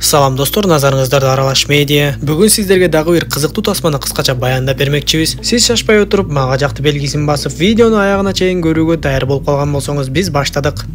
Салам достор, назарыңыздарда Аралаш медиа. Бүгін сіздерге дагы бир кызыктуу тасманы кыскача баяндап бермекчибиз. Сиз шашпай отуруп, мага жакты белгисин басып, видеону аягына чейин көрүүгө даяр болуп калган болсоңуз, биз баштадык.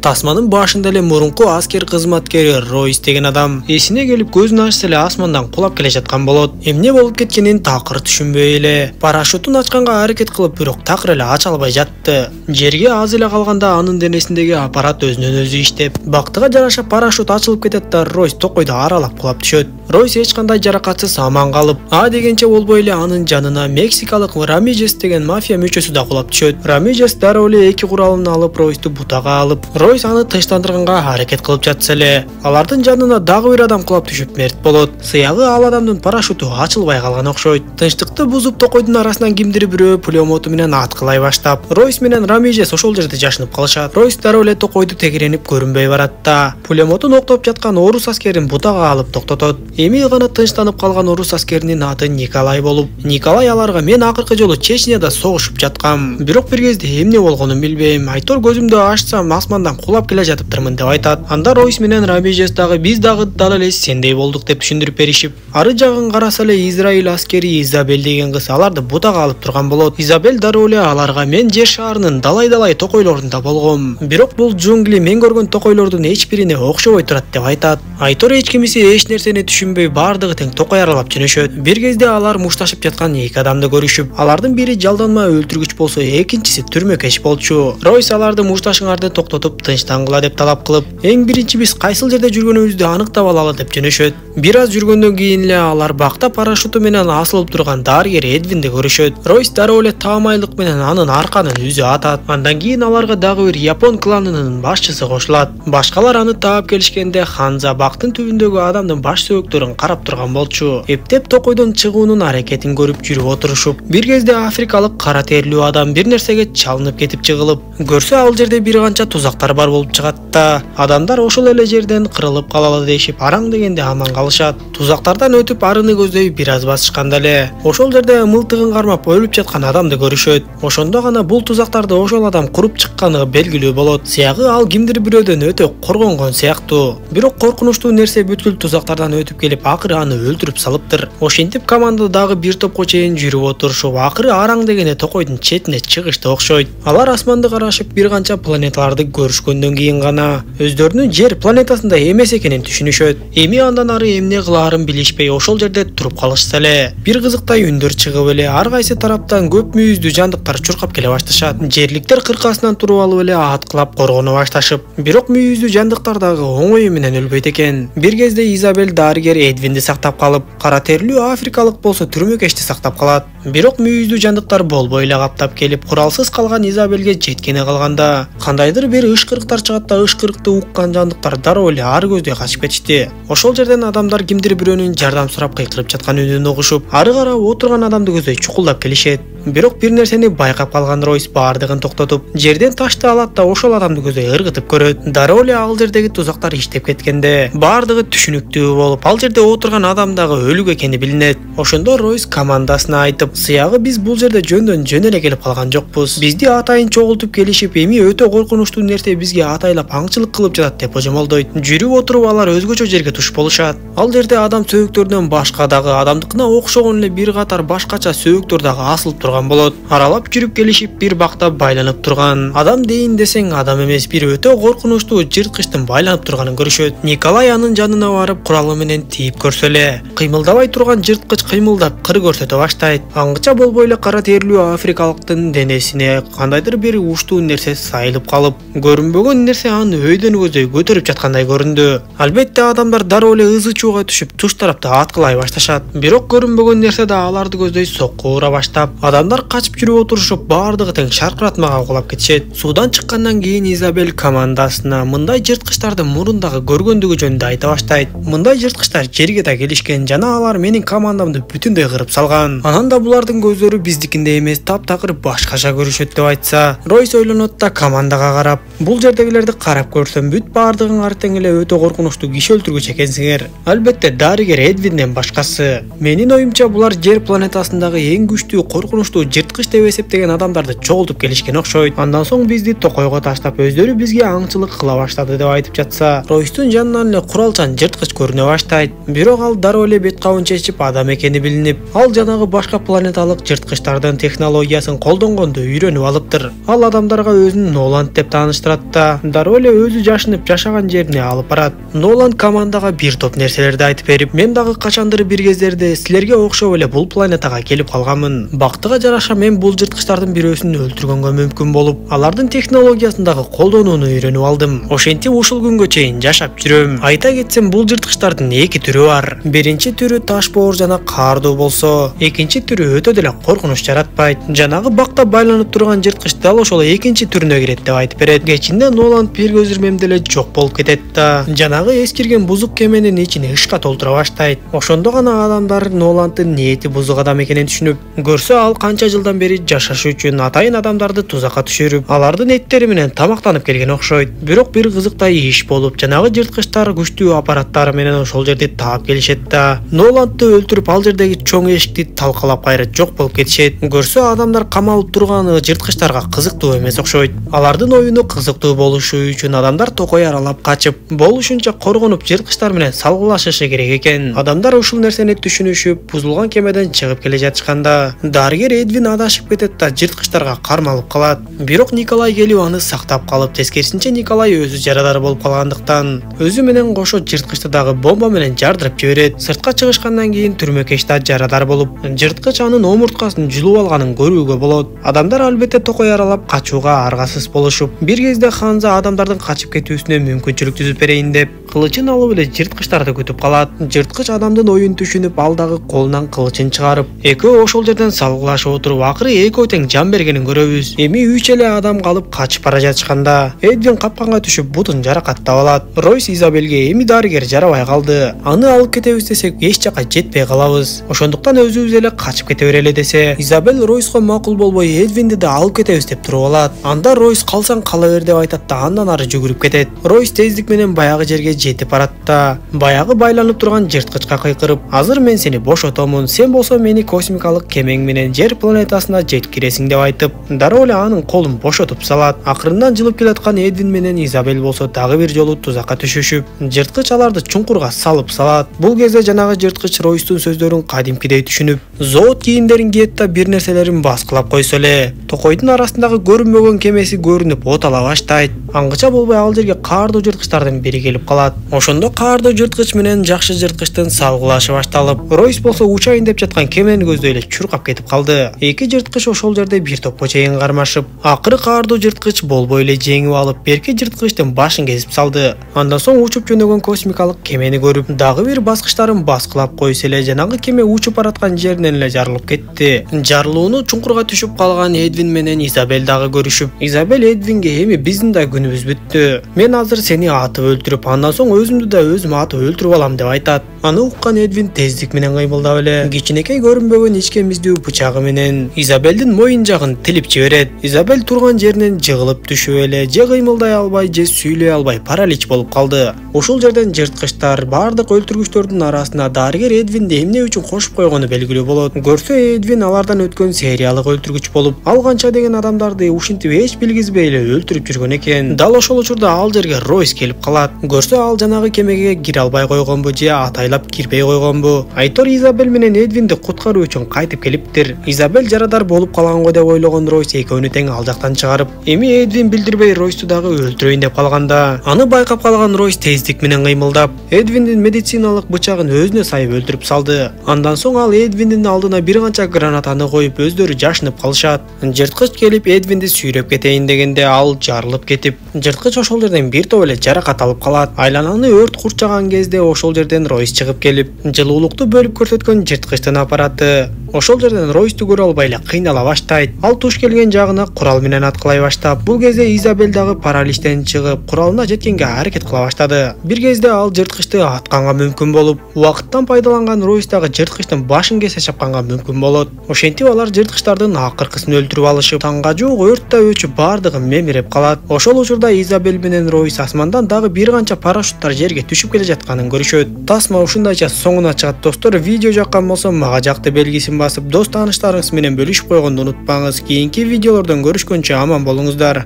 Тасманын башында эле мурунку аскер кызматкери Ройс деген адам эсине келип көзүн ачса эле асмандан кулап келе жаткан болот. Эмне болуп кеткенин такыр түшүнбөй эле парашютун ачканга аракет кылып, бирок такыр эле ача албай жатты. Жерге аз эле калганда анын денесиндеги аппарат өзүнөн өзү иштеп, бактыга жараша парашют ачылып кетет да Ройс токойду аралап кулап түшөт. Ройс эч кандай жаракатсыз аман калып, дегенче болбой эле анын жанына мексикалык Рамижес деген мафия мүчөсү да кулап түшөт. Рамижес дароо эле эки куралын алып Ройсту бутага алып, Ройс аны тынчтандырганга аракет кылып жатса эле, алардын жанына дагы бир адам кулап түшүп мерт болот. Сыягы ал адамдын парашюту ачылбай калган окшойт. Тынчтыкты бузуп, токойдун арасынан кимдир бирөө пулемоту менен аткылай баштап, Ройс менен Рамижес ошол жерде жашынып калышат. Ройс дароо эле токойду тегеренип көрүнбөй барат да, пулемотун октоп жаткан орус аскерин бутага алып токтотот. Эми гана тынчтанып калган орус аскеринин аты Николай болуп, Николай аларга мен акыркы жолу Чечняда согушуп жаткам, бирок бир кезде эмне болгонун билбейм, айтор көзүмдү ачсам асмандан кулап келе жатыптырмын деп айтат. Анда Ройс менен Рамижес дагы биз дагы дал эле сендей болдук деп түшүндүрүп беришип, ары жагын караса эле Израиль аскери Изабель деген кыз аларды бутага алып турган болот. Изабель дароо эле аларга мен жер шаарынын далай токойлорунда болгом, бирок бул джунгли мен көргөн токойлордун эч бирине окшобой турат деп айтат. Айтор эч кимиси эч нерсени түшүнбөй бардыгы тең токой аралап жөнөшөт. Бир кезде алар мушташып жаткан эки адамды көрүшүп, алардын бири жалданма өлтүргүч болсо, экинчиси түрмөкөч болчу. Ройс аларды мушташыңарды токтотуп тынчтангыла деп талап кылып, эң биринчи биз кайсыл жерде жүргөнүбүздү аныктап алалы деп жөнөшөт. Бир аз жүргөндөн кийин эле алар бакта парашюту менен асылып турган дарыгер Эдвинди көрүшөт. Ройс дароо эле таамайлык менен анын арканын үзү атат. Андан кийин аларга дагы бир япон кланынын башчысы кошулат. Башкалар аны таап келишкенде Ханза бактын түбүндөгү адамдын баш сөөктөрүн карап турган болчу. Эптеп токойдон чыгуунун аракетин көрүп жүрүп отурушуп, бир кезде африкалык кара терлүү адам бир нерсеге чалынып кетип жыгылып, көрсө ал жерде бир канча тузактар бар болуп чыгат да, адамдар ошол эле жерден кырылып калалы дешип араң дегенде аман калышат. Тузактардан өтүп арыны көздөй бир аз басышканда эле ошол жерде мылтыгын кармап өлүп жаткан адамды көрүшөт. Ошондо гана бул тузактарды ошол адам куруп чыкканы белгилүү болот. Сыягы ал кимдир бирөөдөн өтө коргонгон сыяктуу, бирок коркунучтуу нерсе бүткүл тузактардан өтүп келип акыры аны өлтүрүп салыптыр. Ошентип команда дагы бир топко чейин жүрүп отурушуп, акыры араң дегенде токойдун четине чыгышты окшойт. Алар асманды карашып бир канча планеталарды көрүшкөндөн кийин гана өздөрүнүн жер планетасында эмес экенин түшүнүшөт. Эми андан ары эмне кылаарын билишпей ошол жерде туруп калышса эле, бир кызыктай үндөр чыгып эле ар кайсы тараптан көп мүйүздүү жандыктар чуркап келе башташат. Жерликтер кыркасынан туруп алып эле аткылап коргоно башташып, бирок мүйүздүү жандыктар дагы оңой менен өлбөйт экен. Бир кезде Изабель дарыгер Эдвинди сактап калып, кара терлүү африкалык болсо түрмөкечти сактап калат. Бирок мүйүздүү жандыктар болбой эле каптап келип, куралсыз калган Изабелге жеткене калганда кандайдыр бир ышкырыктар чыгат да, ышкырыкты уккан жандыктар дароо эле ары көздөй качып кетишти. Ошол жерден адамдар кимдир бирөөнүн жардам сурап кыйкырып жаткан үнүн угушуп, ары карап отурган адамды көздөй чукулдап келишет. Бирок бир нерсени байкап калган Ройс бардыгын токтотуп, жерден ташты алат да ошол адамды көздөй ыргытып көрөт. Дароо эле ал жердеги тузактар иштеп кеткенде бардыгы түшүнүктүү болуп, ал жерде отурган адам дагы өлүк экени билинет. Ошондо Ройс командасына айтып, сыягы биз бул жерде жөндөн жөн эле келип калган жокпуз. Бизди атайын чогултуп келишип, эми өтө коркунучтуу нерсе бизге атайлап аңчылык кылып жатат деп божомолдойт. Жүрүп отуруп алар өзгөчө жерге туш болушат. Ал жерде адам сөөктөрүнөн башка дагы адамдыкына окшогон эле бир катар башкача сөөктөр дагы асылып турган болот. Аралап жүрүп келишип бир бакта байланып турган адам дейин десең адам эмес, бир өтө коркунучтуу жырткычтын байланып турганын көрүшөт. Николай анын жанына барып куралы менен тийип көрсө эле, кыймылдабай турган жырткыч кыймылдап кыр көрсөтө баштайт. Аңгыча болбой эле кара терлүү африкалыктын денесине кандайдыр бир уштуу нерсе сайылып калып, көрүнбөгөн нерсе аны өйдөн көздөй көтөрүп жаткандай көрүндү. Албетте адамдар дароо эле ызы чууга түшүп туш тарапта аткылай башташат. Бирок көрүнбөгөн нерсе да аларды көздөй сокку ура баштап, адамдар качып жүрүп отурушуп, бардыгы тең шаркыратмага кулап кетишет. Суудан чыккандан кийин Изабель командасына мындай жырткычтарды мурундагы көргөндүгү жөнүндө айта баштайт. Мындай жырткычтар жерге да келишкен жана алар менин командамды бүтүндөй кырып салган. Анан да булардын көздөрү биздикинде эмес, таптакыр башкача көрүшөт деп айтса, Ройс ойлонот да командага карап, бул жердегилерди карап көрсөм бүт бардыгыңар тең эле өтө коркунучтуу киши өлтүргүч экенсиңер. Албетте дарыгер Эдвинден башкасы. Менин оюмча булар жер планетасындагы эң күчтүү коркунучтуу сунуштуу жырткыч деп эсептеген адамдарды чогултуп келишкен окшойт. Андан соң бизди токойго таштап өздөрү бизге аңчылык кыла баштады деп айтып жатса, Ройстун жанынан эле куралчан жырткыч көрүнө баштайт. Бирок ал дароо эле бет кабын чечип адам экени билинип, ал жанагы башка планеталык жырткычтардын технологиясын колдонгонду үйрөнүп алыптыр. Ал адамдарга өзүн Ноланд деп тааныштырат да, дароо эле өзү жашынып жашаган жерине алып барат. Ноланд командага бир топ нерселерди айтып берип, мен дагы качандыр бир кездерде силерге окшоп эле бул планетага келип калганмын. Бактыга жараша мен бул жырткычтардын бирөөсүн өлтүргөнгө мүмкүн болуп, алардын технологиясын дагы колдонууну үйрөнүп алдым. Ошентип ушул күнгө чейин жашап жүрөм. Айта кетсем, бул жырткычтардын эки түрү бар. Биринчи түрү таш боор жана каардуу болсо, экинчи түрү өтө деле коркунуч жаратпайт. Жанагы бакта байланып турган жырткыч дал ошол экинчи түрүнө кирет деп айтып берет. Кечинде Ноланд бир көз ирмемде эле жок болуп кетет да, жанагы эскирген бузук кеменин ичине ышка толтура баштайт. Ошондо гана адамдар Ноланддын ниети бузук адам экенин түшүнүп, көрсө ал канча жылдан бери жашаш үчүн атайын адамдарды тузакка түшүрүп, алардын эттери менен тамактанып келген окшойт. Бирок бир кызыктай иш болуп, жанагы жырткычтар күчтүү аппараттары менен ошол жерди таап келишет да, Ноландды өлтүрүп ал жердеги чоң эшикти талкалап кайра жок болуп кетишет. Көрсө адамдар камалып турган жырткычтарга кызыктуу эмес окшойт. Алардын оюну кызыктуу болушу үчүн адамдар токой аралап качып, болушунча коргонуп жырткычтар менен салгылашышы керек экен. Адамдар ушул нерсени түшүнүшүп, бузулган кемеден чыгып келе жатышканда, дарыгер Эдвин адашып кетет да жырткычтарга кармалып калат. Бирок Николай келип аны сактап калып, тескерисинче Николай өзү жарадар болуп калгандыктан өзү менен кошо жырткычты дагы бомба менен жардырып жиберет. Сыртка чыгышкандан кийин түрмөкеш да жарадар болуп, жырткыч анын омурткасын жулуп алганын көрүүгө болот. Адамдар албетте токой аралап качууга аргасыз болушуп, бир кезде Ханза адамдардын качып кетүүсүнө мүмкүнчүлүк түзүп берейин деп кылычын алып эле жырткычтарды күтүп калат. Жырткыч адамдын оюн түшүнүп, ал дагы колунан кылычын чыгарып, экөө ошол жерден салгылашып отуруп, акыры экөө тең жан бергенин көрөбүз. Эми 3 эле адам калып качып бара жатышканда, Эдвин капканга түшүп бутун жаракаттап алат. Ройс Изабелге эми дарыгер жарабай калды. Аны алып кетебиз десек эч жака жетпей калабыз. Ошондуктан өзүбүз эле качып кете берели десе, Изабел Ройско макул болбой Эдвинди да алып кетебиз деп туруп алат. Анда Ройс калсаң кала бер деп айтат да андан ары жүгүрүп кетет. Ройс тездик менен баягы жерге жетип барат да, баягы байланып турган жырткычка кыйкырып, азыр мен сени бошотомун, сен болсо мени космикалык кемең менен жер планетасына жеткиресиң деп айтып, дароо эле анын колун бошотуп салат. Акырындан жылып келаткан Эдвин менен Изабел болсо дагы бир жолу тузакка түшүшүп, жырткыч аларды чуңкурга салып салат. Бул кезде жанагы жырткыч Ройстун сөздөрүн кадимкидей түшүнүп, зоот кийимдерин кийет да бир нерселерин баскылап койсо эле, токойдун арасындагы көрүнбөгөн кемеси көрүнүп от ала баштайт. Аңгыча болбой ал жерге каардуу жырткычтардын бири келип калат. Ошондо каардуу жырткыч менен жакшы жырткычтын салгылашы башталып, Ройс болсо учайын деп жаткан кемени көздөй эле чуркап кетип калды. Эки жырткыч ошол жерде бир топко чейин кармашып, акыры каардуу жырткыч болбой эле жеңип алып, берки жырткычтын башын кесип салды. Андан соң учуп жөнөгөн космикалык кемени көрүп, дагы бир баскычтарын баскылап койсо эле жанагы кеме учуп бараткан жеринен эле жарылып кетти. Жарылууну чуңкурга түшүп калган Эдвин менен Изабел дагы көрүшүп, Изабел Эдвинге эми биздин да күнүбүз бүттү. Мен азыр сени атып өлтүрүп, андан соң өзүмдү да өзүм атып өлтүрүп алам деп айтат. Аны уккан Эдвин тездик менен кыймылдап эле кичинекей көрүнбөгөн ичкемиздүү бычагы менен Изабелдин моюн жагын тилип жиберет. Изабел турган жеринен жыгылып түшүп эле же кыймылдай албай, же сүйлөй албай паралич болуп калды. Ошол жерден жырткычтар бардык өлтүргүчтөрдүн арасына дарыгер Эдвинди эмне үчүн кошуп койгону белгилүү болот. Көрсө Эдвин алардан өткөн сериялык өлтүргүч болуп, ал канча деген адамдарды ушинтип эч билгизбей эле өлтүрүп жүргөн экен. Дал ошол учурда ал жерге Ройс келип калат. Көрсө ал жанагы кемеге кире албай койгонбу же атайлап кирбей койгонбу. Айтор Изабел менен Эдвинди куткаруу үчүн кайтып келиптир. Изабел жарадар болуп калганго деп ойлогон Ройс экөөнү тең ал жактан чыгарып, эми Эдвин билдирбей Ройсту дагы өлтүрөйүн деп калганда, аны байкап калган Ройс тездик менен кыймылдап, Эдвиндин медициналык бычагын өзүнө сайып өлтүрүп салды. Андан соң ал Эдвиндин алдына бир канча гранатаны коюп, өздөрү жашынып калышат. Жырткыч келип Эдвинди сүйрөп кетейин дегенде ал жарылып кетип, жырткыч ошол жерден бир топ эле жаракат алып калат. Айлананы өрт курчаган кезде ошол жерден Ройс чыгып келип, жылуулукту бөлүп көрсөткөн жырткычтын аппараты ошол жерден Ройсту көрө албай эле кыйнала баштайт. Ал туш келген жагына курал менен аткылай баштап, бул кезде Изабел дагы параличтен чыгып, куралына жеткенге аракет кыла баштады. Бир кезде ал жырткычты атканга мүмкүн болуп, убакыттан пайдаланган Ройс дагы жырткычтын башын кесе чапканга мүмкүн болот. Ошентип алар жырткычтардын акыркысын өлтүрүп алышып, таңга жуук өрт да өчүп бардыгы мемирип калат. Ошол учурда Изабел менен Ройс асмандан дагы бир канча парашюттар жерге түшүп келе жатканын көрүшөт. Тасма ушундайча соңуна чыгат достор. Видео жаккан болсо мага жакты белгисин басып, дос тааныштарыңыз менен бөлүшүп койгонду унутпаңыз. Кийинки видеолордон көрүшкөнчө аман болуңуздар.